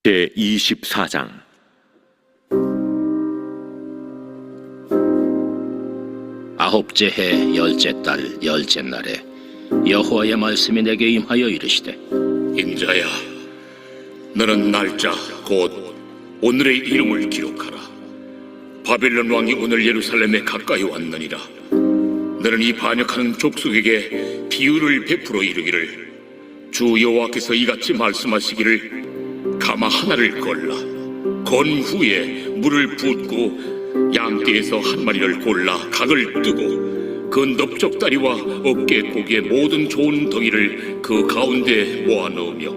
제24장. 아홉째 해 열째 달 열째 날에 여호와의 말씀이 내게 임하여 이르시되, 인자야, 너는 날짜 곧 오늘의 이름을 기록하라. 바벨론 왕이 오늘 예루살렘에 가까이 왔느니라. 너는 이 반역하는 족속에게 비유를 베풀어 이르기를, 주 여호와께서 이같이 말씀하시기를, 가마 하나를 걸라. 건 후에 물을 붓고 양떼에서 한 마리를 골라 각을 뜨고 그 넓적다리와 어깨 고기의 모든 좋은 덩이를 그 가운데 모아 넣으며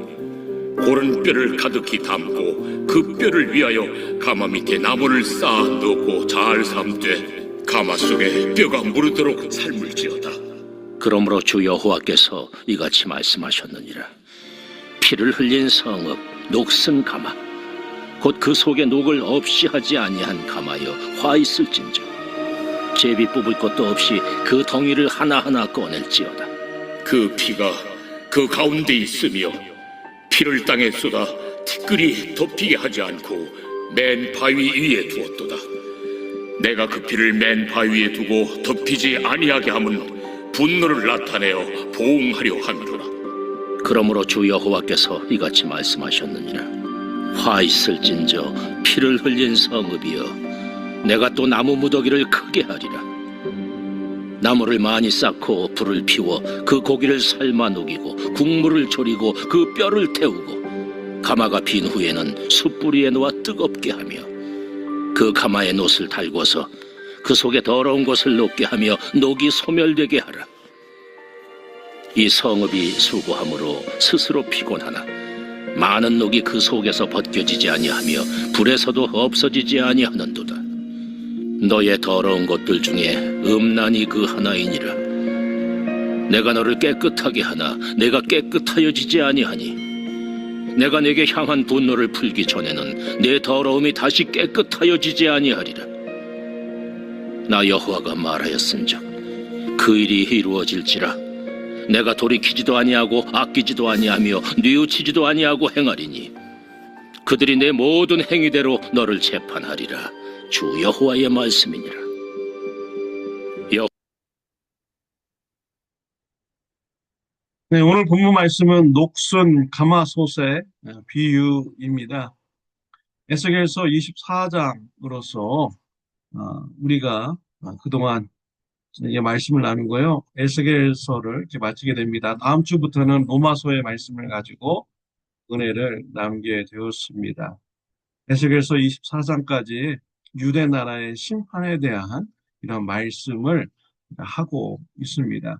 고른 뼈를 가득히 담고 그 뼈를 위하여 가마 밑에 나무를 쌓아 넣고 잘 삶되 가마 속에 뼈가 무르도록 삶을지어다. 그러므로 주 여호와께서 이같이 말씀하셨느니라. 피를 흘린 성읍 녹슨 가마, 곧 그 속에 녹을 없이 하지 아니한 가마여 화 있을진저 제비 뽑을 것도 없이 그 덩이를 하나하나 꺼낼지어다. 그 피가 그 가운데 있으며 피를 땅에 쏟아 티끌이 덮이게 하지 않고 맨 바위 위에 두었도다. 내가 그 피를 맨 바위 위에 두고 덮이지 아니하게 함은 분노를 나타내어 보응하려 함이로라. 그러므로 주 여호와께서 이같이 말씀하셨느니라. 화 있을진저 피를 흘린 성읍이여, 내가 또 나무 무더기를 크게 하리라. 나무를 많이 쌓고 불을 피워 그 고기를 삶아 녹이고 국물을 졸이고 그 뼈를 태우고 가마가 빈 후에는 숯불 위에 놓아 뜨겁게 하며 그 가마에 놋을 달궈서 그 속에 더러운 것을 녹게 하며 녹이 소멸되게 하라. 이 성읍이 수고함으로 스스로 피곤하나 많은 녹이 그 속에서 벗겨지지 아니하며 불에서도 없어지지 아니하는도다. 너의 더러운 것들 중에 음란이 그 하나이니라. 내가 너를 깨끗하게 하나 내가 깨끗하여지지 아니하니 내가 내게 향한 분노를 풀기 전에는 내 더러움이 다시 깨끗하여지지 아니하리라. 나 여호와가 말하였은즉 그 일이 이루어질지라. 내가 돌이키지도 아니하고 아끼지도 아니하며 뉘우치지도 아니하고 행하리니 그들이 내 모든 행위대로 너를 재판하리라. 주 여호와의 말씀이니라. 네, 오늘 본문 말씀은 녹슨 가마솥의 비유입니다. 에스겔서 24장으로서 우리가 그동안 이 말씀을 나눈 거요. 에스겔서를 이렇게 마치게 됩니다. 다음 주부터는 로마서의 말씀을 가지고 은혜를 나누게 되었습니다. 에스겔서 24장까지 유대 나라의 심판에 대한 이런 말씀을 하고 있습니다.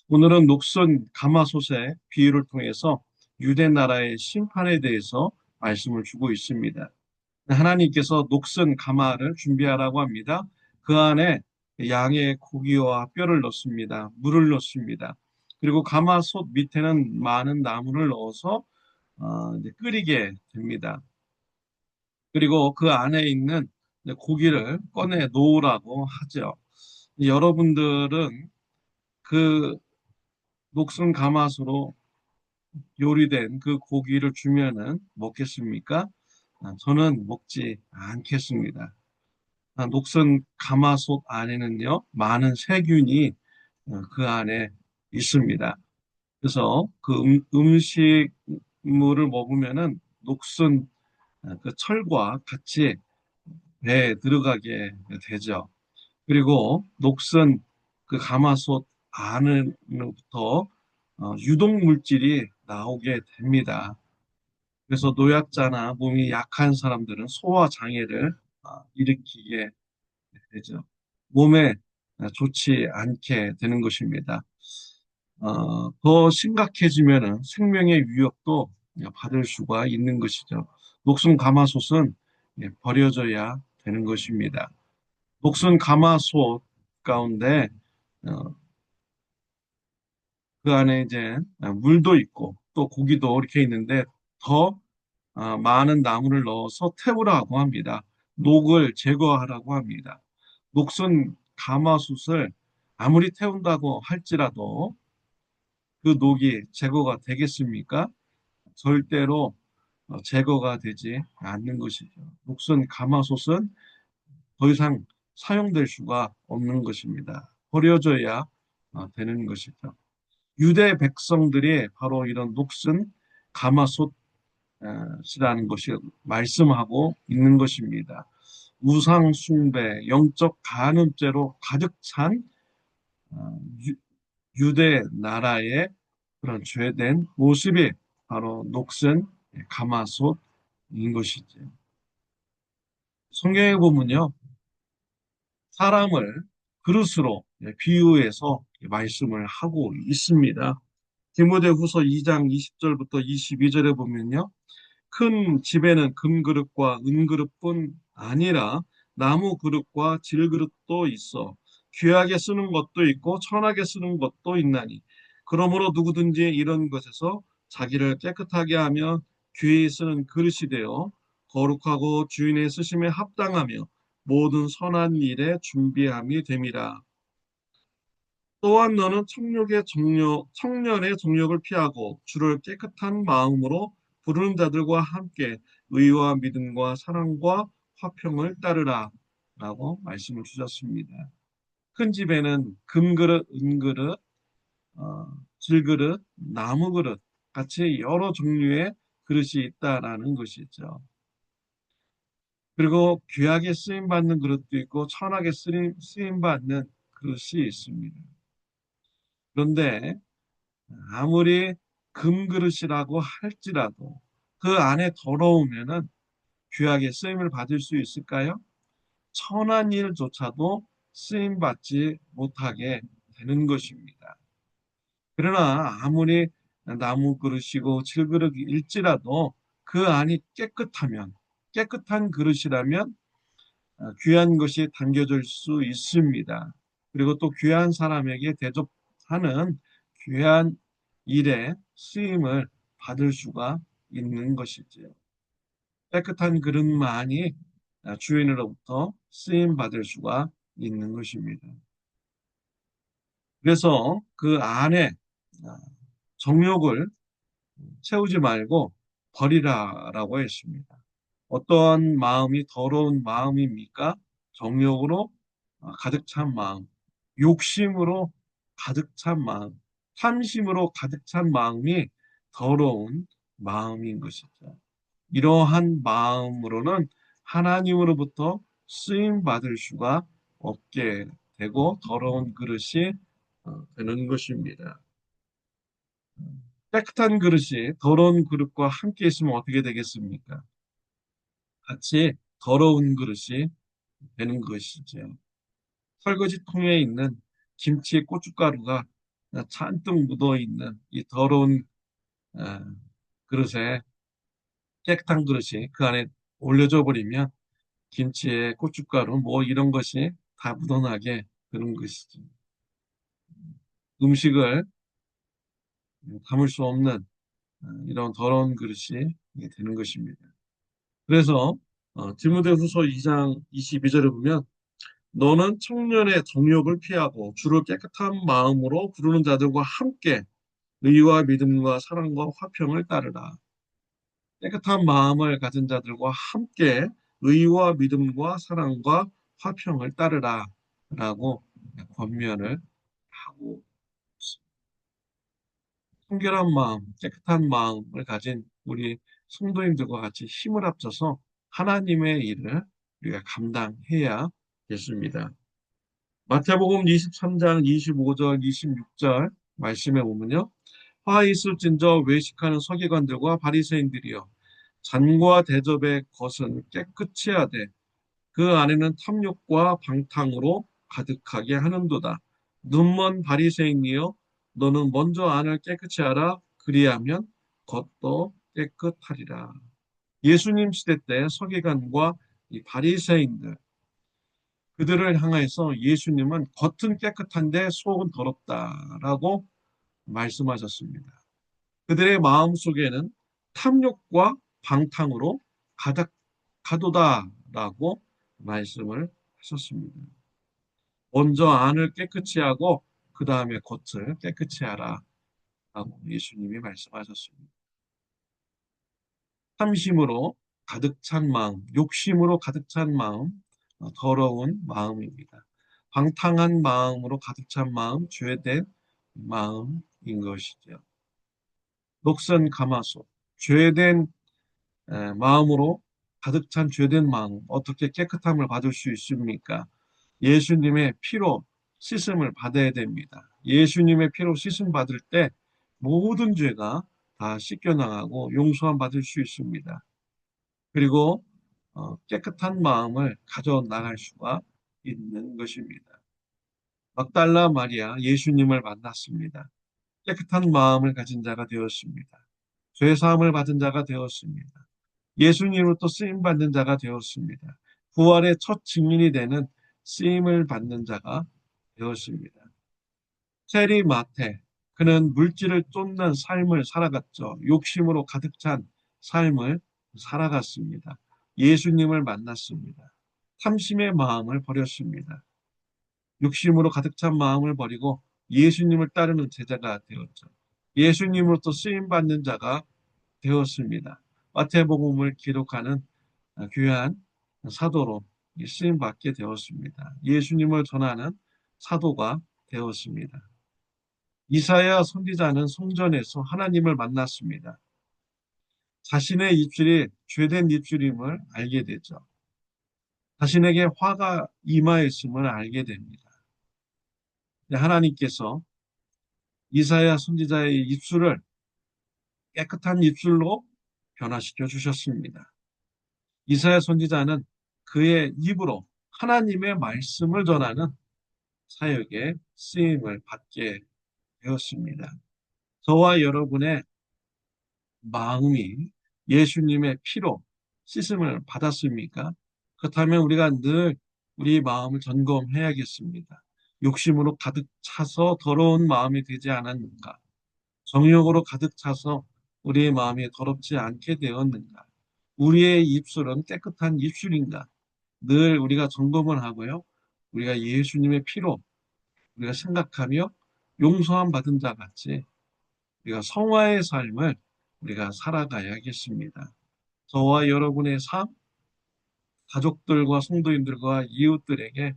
오늘은 녹슨 가마솥의 비유를 통해서 유대 나라의 심판에 대해서 말씀을 주고 있습니다. 하나님께서 녹슨 가마를 준비하라고 합니다. 그 안에 양의 고기와 뼈를 넣습니다. 물을 넣습니다. 그리고 가마솥 밑에는 많은 나무를 넣어서 이제 끓이게 됩니다. 그리고 그 안에 있는 고기를 꺼내 놓으라고 하죠. 여러분들은 그 녹슨 가마솥으로 요리된 그 고기를 주면은 먹겠습니까? 저는 먹지 않겠습니다. 녹슨 가마솥 안에는요, 많은 세균이 그 안에 있습니다. 그래서 그 음식물을 먹으면은 녹슨 그 철과 같이 배에 들어가게 되죠. 그리고 녹슨 그 가마솥 안으로부터 유독 물질이 나오게 됩니다. 그래서 노약자나 몸이 약한 사람들은 소화 장애를 일으키게 되죠. 몸에 좋지 않게 되는 것입니다. 더 심각해지면은 생명의 위협도 받을 수가 있는 것이죠. 녹슨 가마솥은 버려져야 되는 것입니다. 녹슨 가마솥 가운데 그 안에 이제 물도 있고 또 고기도 이렇게 있는데 더 많은 나무를 넣어서 태우라고 합니다. 녹을 제거하라고 합니다. 녹슨 가마솥을 아무리 태운다고 할지라도 그 녹이 제거가 되겠습니까? 절대로 제거가 되지 않는 것이죠. 녹슨 가마솥은 더 이상 사용될 수가 없는 것입니다. 버려져야 되는 것이죠. 유대 백성들이 바로 이런 녹슨 가마솥이라는 것이 말씀하고 있는 것입니다. 우상 숭배, 영적 간음죄로 가득 찬 유- 유대 나라의 그런 죄된 모습이 바로 녹슨 가마솥인 것이죠. 성경에 보면요, 사람을 그릇으로 비유해서 말씀을 하고 있습니다. 디모데후서 2장 20절부터 22절에 보면요, 큰 집에는 금그릇과 은그릇뿐 아니라 나무 그릇과 질그릇도 있어 귀하게 쓰는 것도 있고 천하게 쓰는 것도 있나니 그러므로 누구든지 이런 것에서 자기를 깨끗하게 하며 귀히 쓰는 그릇이 되어 거룩하고 주인의 쓰심에 합당하며 모든 선한 일에 준비함이 됨이라. 또한 너는 청년의 정욕을 피하고 주를 깨끗한 마음으로 부르는 자들과 함께 의와 믿음과 사랑과 화평을 따르라 라고 말씀을 주셨습니다. 큰 집에는 금그릇, 은그릇, 질그릇, 나무그릇 같이 여러 종류의 그릇이 있다라는 것이죠. 그리고 귀하게 쓰임받는 그릇도 있고 천하게 쓰임받는 그릇이 있습니다. 그런데 아무리 금그릇이라고 할지라도 그 안에 더러우면은 귀하게 쓰임을 받을 수 있을까요? 천한 일조차도 쓰임 받지 못하게 되는 것입니다. 그러나 아무리 나무 그릇이고 질그릇일지라도 그 안이 깨끗하면 깨끗한 그릇이라면 귀한 것이 담겨질 수 있습니다. 그리고 또 귀한 사람에게 대접하는 귀한 일에 쓰임을 받을 수가 있는 것이지요. 깨끗한 그릇만이 주인으로부터 쓰임 받을 수가 있는 것입니다. 그래서 그 안에 정욕을 채우지 말고 버리라라고 했습니다. 어떠한 마음이 더러운 마음입니까? 정욕으로 가득 찬 마음, 욕심으로 가득 찬 마음, 탐심으로 가득 찬 마음이 더러운 마음인 것이죠. 이러한 마음으로는 하나님으로부터 쓰임 받을 수가 없게 되고 더러운 그릇이 되는 것입니다. 깨끗한 그릇이 더러운 그릇과 함께 있으면 어떻게 되겠습니까? 같이 더러운 그릇이 되는 것이죠. 설거지통에 있는 김치, 고춧가루가 잔뜩 묻어 있는 이 더러운 어, 그릇에 깨끗한 그릇이 그 안에 올려져 버리면 김치에 고춧가루 뭐 이런 것이 다 묻어나게 되는 것이죠. 음식을 담을 수 없는 이런 더러운 그릇이 되는 것입니다. 그래서 디모데후서 2장 22절을 보면 너는 청년의 정욕을 피하고 주를 깨끗한 마음으로 부르는 자들과 함께 의와 믿음과 사랑과 화평을 따르라. 깨끗한 마음을 가진 자들과 함께 의와 믿음과 사랑과 화평을 따르라 라고 권면을 하고 있습니다. 청결한 마음, 깨끗한 마음을 가진 우리 성도님들과 같이 힘을 합쳐서 하나님의 일을 우리가 감당해야겠습니다. 마태복음 23장 25절, 26절 말씀에 보면요. 화 있을진저 외식하는 서기관들과 바리새인들이여 잔과 대접의 것은 깨끗이 하되 그 안에는 탐욕과 방탕으로 가득하게 하는도다. 눈먼 바리새인이여 너는 먼저 안을 깨끗이 하라. 그리하면 겉도 깨끗하리라. 예수님 시대 때 서기관과 이 바리새인들 그들을 향해서 예수님은 겉은 깨끗한데 속은 더럽다라고 말씀하셨습니다. 그들의 마음 속에는 탐욕과 방탕으로 가득하도다라고 말씀을 하셨습니다. 먼저 안을 깨끗이 하고 그 다음에 겉을 깨끗이 하라 라고 예수님이 말씀하셨습니다. 탐심으로 가득 찬 마음, 욕심으로 가득 찬 마음, 더러운 마음입니다. 방탕한 마음으로 가득 찬 마음, 죄된 마음인 것이죠. 녹선 가마솥, 죄된 마음으로 가득 찬 죄된 마음, 어떻게 깨끗함을 받을 수 있습니까? 예수님의 피로 씻음을 받아야 됩니다. 예수님의 피로 씻음 받을 때 모든 죄가 다 씻겨나가고 용서함 받을 수 있습니다. 그리고 깨끗한 마음을 가져 나갈 수가 있는 것입니다. 막달라 마리아 예수님을 만났습니다. 깨끗한 마음을 가진 자가 되었습니다. 죄 사함을 받은 자가 되었습니다. 예수님으로부터 쓰임 받는 자가 되었습니다. 부활의 첫 증인이 되는 쓰임을 받는 자가 되었습니다. 세리 마테, 그는 물질을 쫓는 삶을 살아갔죠. 욕심으로 가득 찬 삶을 살아갔습니다. 예수님을 만났습니다. 탐심의 마음을 버렸습니다. 욕심으로 가득 찬 마음을 버리고 예수님을 따르는 제자가 되었죠. 예수님으로부터 쓰임 받는 자가 되었습니다. 마태복음을 기록하는 귀한 사도로 쓰임 받게 되었습니다. 예수님을 전하는 사도가 되었습니다. 이사야 선지자는 성전에서 하나님을 만났습니다. 자신의 입술이 죄된 입술임을 알게 되죠. 자신에게 화가 임하였음을 알게 됩니다. 하나님께서 이사야 선지자의 입술을 깨끗한 입술로 변화시켜 주셨습니다. 이사야 선지자는 그의 입으로 하나님의 말씀을 전하는 사역에 쓰임을 받게 되었습니다. 저와 여러분의 마음이 예수님의 피로 씻음을 받았습니까? 그렇다면 우리가 늘 우리 마음을 점검해야겠습니다. 욕심으로 가득 차서 더러운 마음이 되지 않았는가? 정욕으로 가득 차서 우리의 마음이 더럽지 않게 되었는가? 우리의 입술은 깨끗한 입술인가? 늘 우리가 점검을 하고요. 우리가 예수님의 피로 우리가 생각하며 용서함 받은 자 같이 우리가 성화의 삶을 우리가 살아가야겠습니다. 저와 여러분의 삶, 가족들과 성도인들과 이웃들에게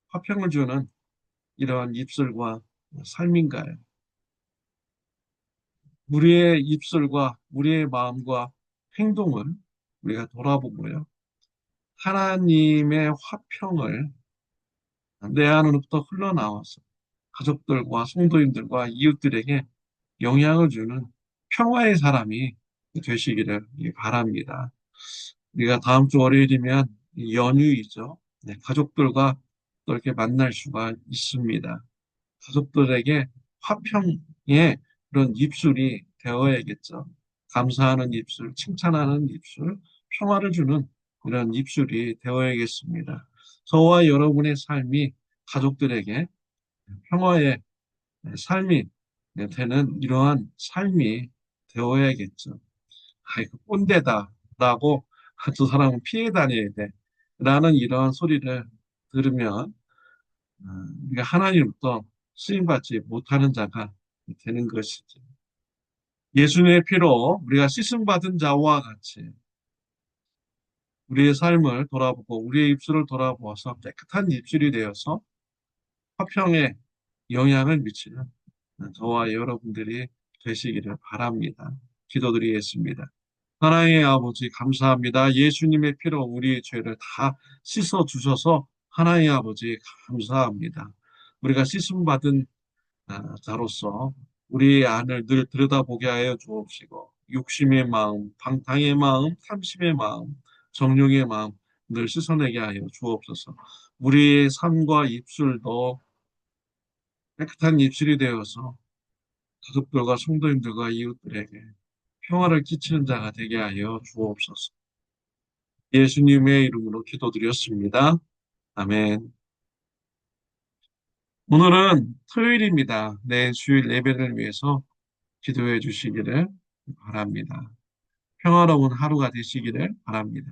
화평을 주는 이러한 입술과 삶인가요? 우리의 입술과 우리의 마음과 행동을 우리가 돌아보고요. 하나님의 화평을 내 안으로부터 흘러나와서 가족들과 성도인들과 이웃들에게 영향을 주는 평화의 사람이 되시기를 바랍니다. 우리가 다음 주 월요일이면 연휴이죠. 네, 가족들과 또 이렇게 만날 수가 있습니다. 가족들에게 화평의 그런 입술이 되어야겠죠. 감사하는 입술, 칭찬하는 입술, 평화를 주는 이런 입술이 되어야겠습니다. 저와 여러분의 삶이 가족들에게 평화의 삶이 되는 이러한 삶이 되어야겠죠. 아이고, 꼰대다. 라고 저 사람은 피해 다녀야 돼. 라는 이러한 소리를 들으면 우리가 하나님부터 쓰임받지 못하는 자가 되는 것이죠. 예수님의 피로 우리가 씻음받은 자와 같이 우리의 삶을 돌아보고 우리의 입술을 돌아보아서 깨끗한 입술이 되어서 화평에 영향을 미치는 저와 여러분들이 되시기를 바랍니다. 기도드리겠습니다. 하나님의 아버지 감사합니다. 예수님의 피로 우리의 죄를 다 씻어 주셔서 하나님의 아버지 감사합니다. 우리가 씻음 받은 자로서 우리의 안을 늘 들여다보게 하여 주옵시고 욕심의 마음, 방탕의 마음, 탐심의 마음, 정욕의 마음 늘 씻어내게 하여 주옵소서. 우리의 삶과 입술도 깨끗한 입술이 되어서 가족들과 성도님들과 이웃들에게 평화를 끼치는 자가 되게 하여 주옵소서. 예수님의 이름으로 기도드렸습니다. 아멘. 오늘은 토요일입니다. 내일 주일 예배를 위해서 기도해 주시기를 바랍니다. 평화로운 하루가 되시기를 바랍니다.